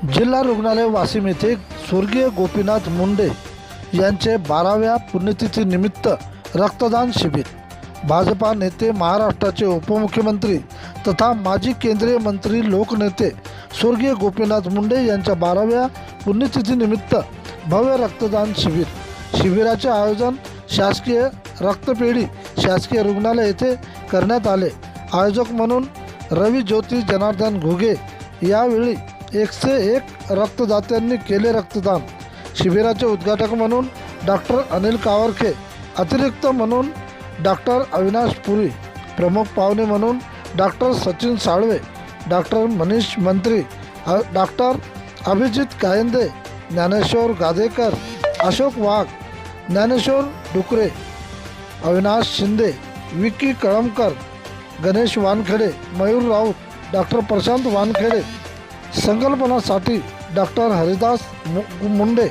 जिल्हा रुग्णालय वाशिम येथे स्वर्गीय गोपीनाथ मुंडे यांचे 12व्या पुण्यतिथी निमित्त रक्तदान शिबिर। भाजपा नेते, महाराष्ट्राचे उपमुख्यमंत्री तथा माजी केंद्रीय मंत्री, लोकनेते स्वर्गीय गोपीनाथ मुंडे यांच्या 12व्या पुण्यतिथी निमित्त भव्य रक्तदान शिबिर। शिबिराचे आयोजन शासकीय रक्तपेढी शासकीय रुग्णालय येथे करण्यात आले। आयोजक म्हणून रवी ज्योती जनार्दन घुगे। यावेळी 101 रक्तदात्यांनी केले रक्तदान। शिबिराचे उद्घाटक म्हणून डॉक्टर अनिल कावरखे, अतिरिक्त म्हणून डॉक्टर अविनाश पुरी, प्रमुख पाहुणे म्हणून doctor Sachin Salve, doctor Manish Mantri, doctor Abhijit Kayande, Dnyaneshwar Gadekar, Ashok Wagh, Dnyaneshwar Dukare, Avinash Shinde, Vicky Kalamkar, Ganesh Wankhede, Mayur Raut, doctor Prashant Wankhede, संकल्पनासाठी डॉक्टर हरिदास मुंडे,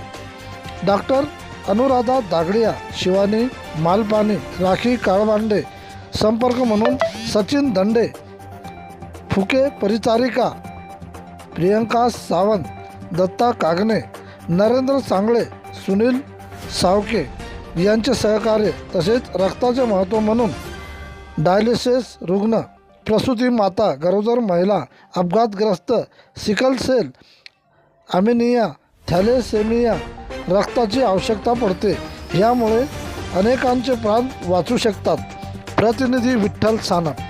डॉक्टर अनुराधा दागडिया, शिवानी मालपानी, राखी काळबांडे, संपर्क म्हणून सचिन दंडे, फुके परिचारिका प्रियंका सावंत, दत्ता कागणे, नरेंद्र सांगळे, सुनील सावके यांचे सहकार्य। तसेच रक्ताचे महत्त्व म्हणून डायलिसिस रुग्ण, प्रसूती माता, गरोदर महिला, अपघातग्रस्त, सिकल सेल ॲनिमिया, थॅलेसेमिया रक्ताची आवश्यकता पडते। यामुळे अनेकांचे प्राण वाचू शकतात। प्रतिनिधी विठ्ठल सानप।